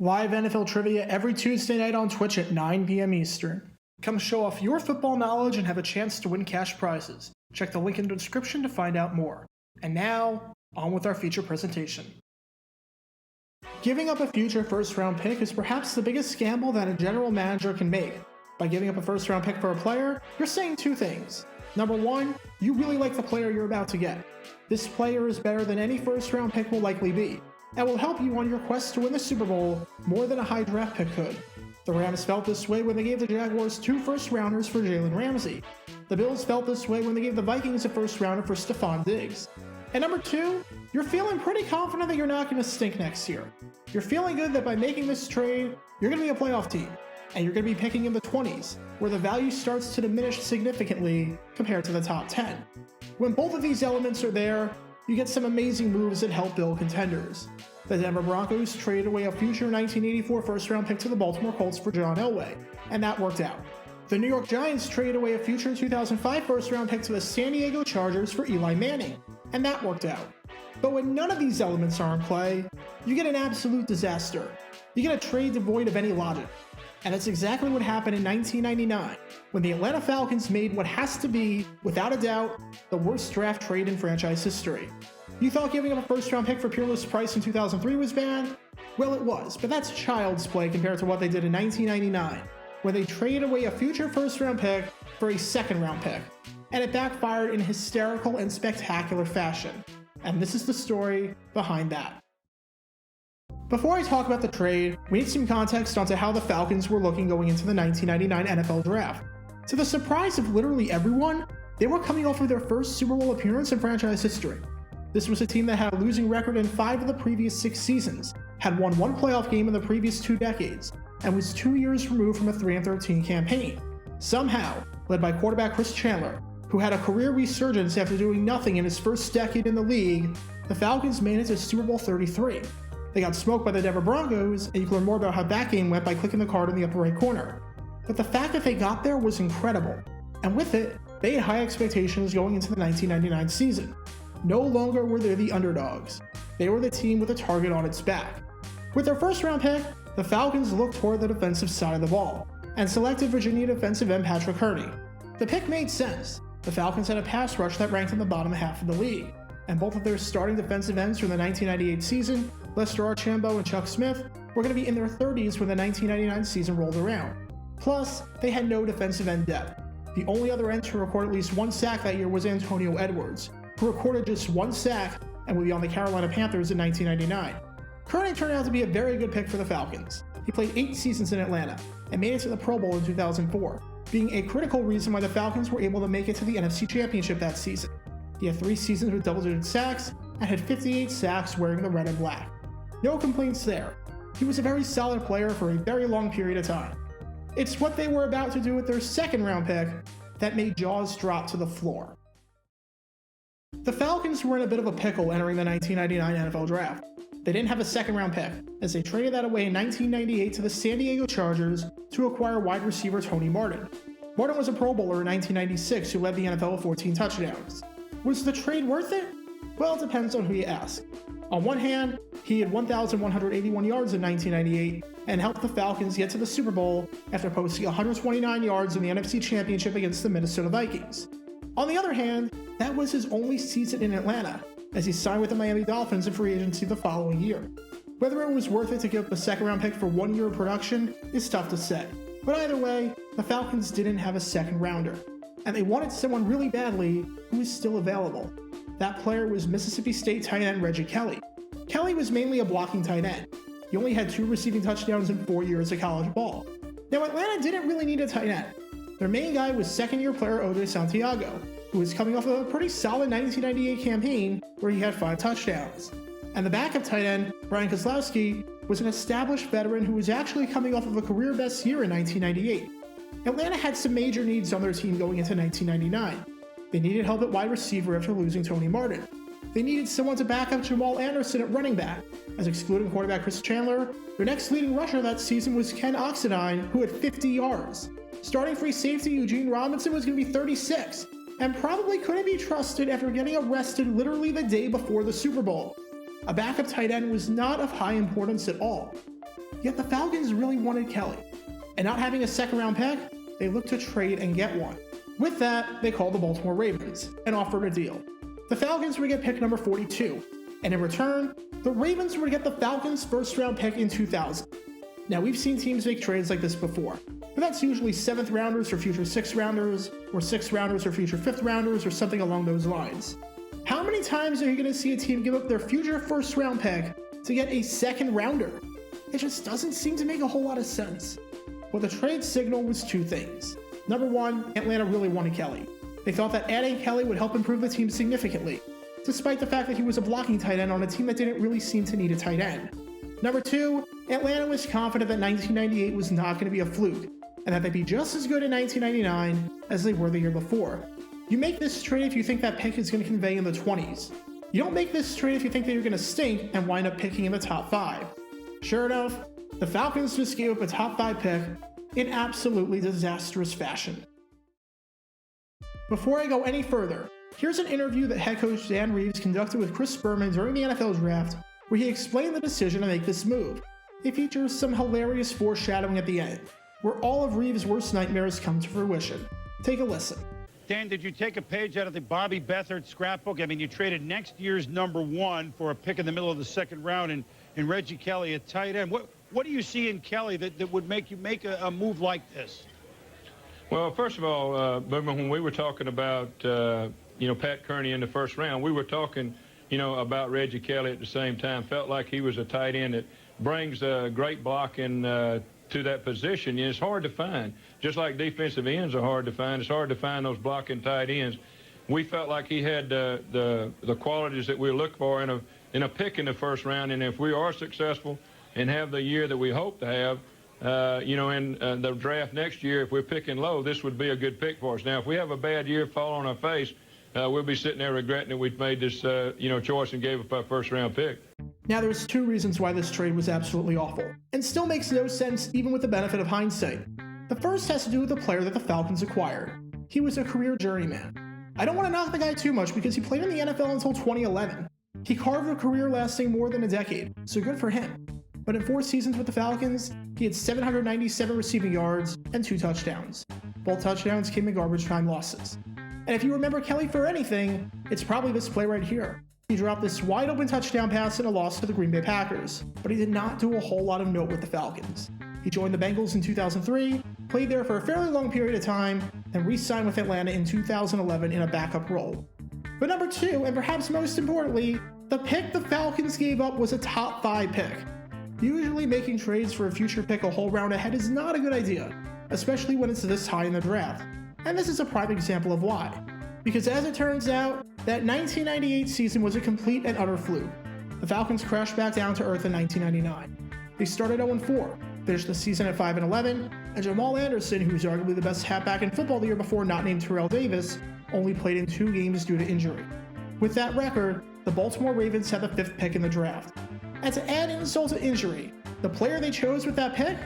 Live NFL trivia every Tuesday night on Twitch at 9 p.m. Eastern. Come show off your football knowledge and have a chance to win cash prizes. Check the link in the description to find out more. And now, on with our feature presentation. Giving up a future first-round pick is perhaps the biggest gamble that a general manager can make. By giving up a first-round pick for a player, you're saying two things. Number one, you really like the player you're about to get. This player is better than any first-round pick will likely be, and will help you on your quest to win the Super Bowl more than a high draft pick could. The Rams felt this way when they gave the Jaguars 2 first-rounders for Jalen Ramsey. The Bills felt this way when they gave the Vikings a first-rounder for Stephon Diggs. And number two, you're feeling pretty confident that you're not going to stink next year. You're feeling good that by making this trade, you're going to be a playoff team, and you're going to be picking in the 20s, where the value starts to diminish significantly compared to the top 10. When both of these elements are there, you get some amazing moves that help build contenders. The Denver Broncos traded away a future 1984 first-round pick to the Baltimore Colts for John Elway, and that worked out. The New York Giants traded away a future 2005 first-round pick to the San Diego Chargers for Eli Manning, and that worked out. But when none of these elements are in play, you get an absolute disaster. You get a trade devoid of any logic. And that's exactly what happened in 1999, when the Atlanta Falcons made what has to be, without a doubt, the worst draft trade in franchise history. You thought giving up a first-round pick for Peerless Price in 2003 was bad? Well, it was, but that's child's play compared to what they did in 1999, where they traded away a future first-round pick for a second-round pick, and it backfired in hysterical and spectacular fashion. And this is the story behind that. Before I talk about the trade, we need some context onto how the Falcons were looking going into the 1999 NFL Draft. To the surprise of literally everyone, they were coming off of their first Super Bowl appearance in franchise history. This was a team that had a losing record in 5 of the previous 6 seasons, had won 1 playoff game in the previous 2 decades, and was 2 years removed from a 3-13 campaign. Somehow, led by quarterback Chris Chandler, who had a career resurgence after doing nothing in his first decade in the league, the Falcons made it to Super Bowl 33. They got smoked by the Denver Broncos, and you can learn more about how that game went by clicking the card in the upper right corner. But the fact that they got there was incredible, and with it, they had high expectations going into the 1999 season. No longer were they the underdogs. They were the team with a target on its back. With their first round pick, the Falcons looked toward the defensive side of the ball, and selected Virginia defensive end Patrick Hurney. The pick made sense. The Falcons had a pass rush that ranked in the bottom half of the league, and both of their starting defensive ends from the 1998 season, Lester Archambault and Chuck Smith, were going to be in their 30s when the 1999 season rolled around. Plus, they had no defensive end depth. The only other end to record at least 1 sack that year was Antonio Edwards, who recorded just 1 sack and would be on the Carolina Panthers in 1999. Hurney turned out to be a very good pick for the Falcons. He played 8 seasons in Atlanta and made it to the Pro Bowl in 2004, being a critical reason why the Falcons were able to make it to the NFC Championship that season. He had 3 seasons with double-digit sacks and had 58 sacks wearing the red and black. No complaints there. He was a very solid player for a very long period of time. It's what they were about to do with their second-round pick that made jaws drop to the floor. The Falcons were in a bit of a pickle entering the 1999 NFL Draft. They didn't have a second-round pick, as they traded that away in 1998 to the San Diego Chargers to acquire wide receiver Tony Martin. Martin was a Pro Bowler in 1996 who led the NFL with 14 touchdowns. Was the trade worth it? Well, it depends on who you ask. On one hand, he had 1,181 yards in 1998 and helped the Falcons get to the Super Bowl after posting 129 yards in the NFC Championship against the Minnesota Vikings. On the other hand, that was his only season in Atlanta, as he signed with the Miami Dolphins in free agency the following year. Whether it was worth it to give up a second-round pick for 1 year of production is tough to say. But either way, the Falcons didn't have a second-rounder, and they wanted someone really badly who was still available. That player was Mississippi State tight end Reggie Kelly. Kelly was mainly a blocking tight end. He only had 2 receiving touchdowns in 4 years of college ball. Now, Atlanta didn't really need a tight end. Their main guy was second-year player O.J. Santiago, who was coming off of a pretty solid 1998 campaign where he had 5 touchdowns. And the backup tight end, Brian Kozlowski, was an established veteran who was actually coming off of a career-best year in 1998. Atlanta had some major needs on their team going into 1999. They needed help at wide receiver after losing Tony Martin. They needed someone to back up Jamal Anderson at running back, as excluding quarterback Chris Chandler, their next leading rusher that season was Ken Oxendine, who had 50 yards. Starting free safety Eugene Robinson was going to be 36, and probably couldn't be trusted after getting arrested literally the day before the Super Bowl. A backup tight end was not of high importance at all. Yet the Falcons really wanted Kelly. And not having a second round pick, they looked to trade and get one. With that, they called the Baltimore Ravens and offered a deal. The Falcons would get pick number 42, and in return, the Ravens would get the Falcons' first round pick in 2000. Now, we've seen teams make trades like this before, but that's usually 7th rounders for future 6th rounders, or 6th rounders for future 5th rounders, or something along those lines. How many times are you going to see a team give up their future first round pick to get a 2nd rounder? It just doesn't seem to make a whole lot of sense. Well, the trade signal was 2 things. Number 1, Atlanta really wanted Kelly. They thought that adding Kelly would help improve the team significantly, despite the fact that he was a blocking tight end on a team that didn't really seem to need a tight end. Number 2, Atlanta was confident that 1998 was not going to be a fluke, and that they'd be just as good in 1999 as they were the year before. You make this trade if you think that pick is going to convey in the 20s. You don't make this trade if you think that you're going to stink and wind up picking in the top 5. Sure enough, the Falcons just gave up a top 5 pick in absolutely disastrous fashion. Before I go any further, here's an interview that head coach Dan Reeves conducted with Chris Berman during the NFL draft, where he explained the decision to make this move. It features some hilarious foreshadowing at the end, where all of Reeves' worst nightmares come to fruition. Take a listen. Dan, did you take a page out of the Bobby Beathard scrapbook? I mean, you traded next year's number 1 for a pick in the middle of the 2nd round and Reggie Kelly at tight end. What do you see in Kelly that would make you make a move like this? Well, first of all, Boomer, when we were talking about, Pat Kearney in the 1st round, we were talking, about Reggie Kelly at the same time. Felt like he was a tight end that brings great blocking to that position. And it's hard to find. Just like defensive ends are hard to find, it's hard to find those blocking tight ends. We felt like he had the qualities that we look for in a pick in the 1st round. And if we are successful and have the year that we hope to have, in the draft next year, if we're picking low, this would be a good pick for us. Now, if we have a bad year, fall on our face, we'll be sitting there regretting that we've made this, choice and gave up our 1st round pick. Now, there's 2 reasons why this trade was absolutely awful, and still makes no sense even with the benefit of hindsight. The first has to do with the player that the Falcons acquired. He was a career journeyman. I don't want to knock the guy too much because he played in the NFL until 2011. He carved a career lasting more than a decade, so good for him. But in 4 seasons with the Falcons, he had 797 receiving yards and 2 touchdowns. Both touchdowns came in garbage time losses. And if you remember Kelly for anything, it's probably this play right here. He dropped this wide open touchdown pass in a loss to the Green Bay Packers, but he did not do a whole lot of note with the Falcons. He joined the Bengals in 2003, played there for a fairly long period of time, and re-signed with Atlanta in 2011 in a backup role. But number 2, and perhaps most importantly, the pick the Falcons gave up was a top 5 pick. Usually making trades for a future pick a whole round ahead is not a good idea, especially when it's this high in the draft. And this is a prime example of why. Because as it turns out, that 1998 season was a complete and utter fluke. The Falcons crashed back down to earth in 1999. They started 0-4, finished the season at 5-11, and Jamal Anderson, who was arguably the best halfback in football the year before not named Terrell Davis, only played in 2 games due to injury. With that record, the Baltimore Ravens had the 5th pick in the draft. And to add insult to injury, the player they chose with that pick,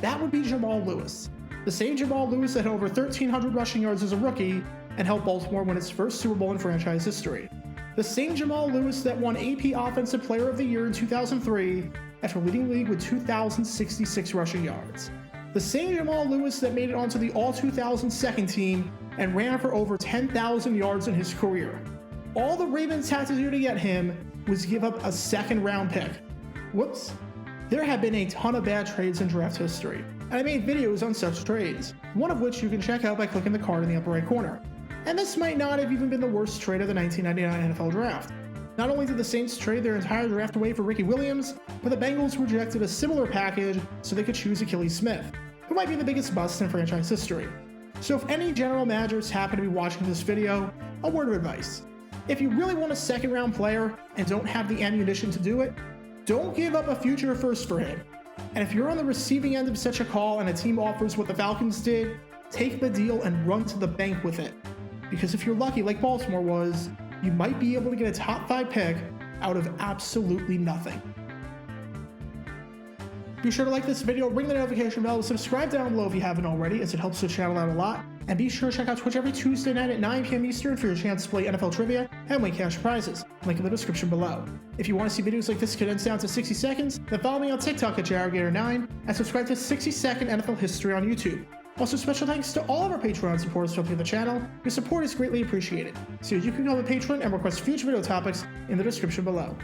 that would be Jamal Lewis. The same Jamal Lewis that had over 1,300 rushing yards as a rookie and helped Baltimore win its first Super Bowl in franchise history. The same Jamal Lewis that won AP Offensive Player of the Year in 2003 after leading the league with 2,066 rushing yards. The same Jamal Lewis that made it onto the All-2000 second team and ran for over 10,000 yards in his career. All the Ravens had to do to get him was give up a 2nd round pick. Whoops. There have been a ton of bad trades in draft history, and I made videos on such trades, one of which you can check out by clicking the card in the upper right corner. And this might not have even been the worst trade of the 1999 NFL Draft. Not only did the Saints trade their entire draft away for Ricky Williams, but the Bengals rejected a similar package so they could choose Achilles Smith, who might be the biggest bust in franchise history. So if any general managers happen to be watching this video, a word of advice. If you really want a 2nd round player and don't have the ammunition to do it, don't give up a future first for him. And if you're on the receiving end of such a call and a team offers what the Falcons did, take the deal and run to the bank with it. Because if you're lucky, like Baltimore was, you might be able to get a top 5 pick out of absolutely nothing. Be sure to like this video, ring the notification bell, subscribe down below if you haven't already, as it helps the channel out a lot. And be sure to check out Twitch every Tuesday night at 9 p.m. Eastern for your chance to play NFL trivia and win cash prizes. Link in the description below. If you want to see videos like this condensed down to 60 seconds, then follow me on TikTok at JarGator9 and subscribe to 60-Second NFL History on YouTube. Also, special thanks to all of our Patreon supporters for helping the channel. Your support is greatly appreciated. So you can become a patron and request future video topics in the description below.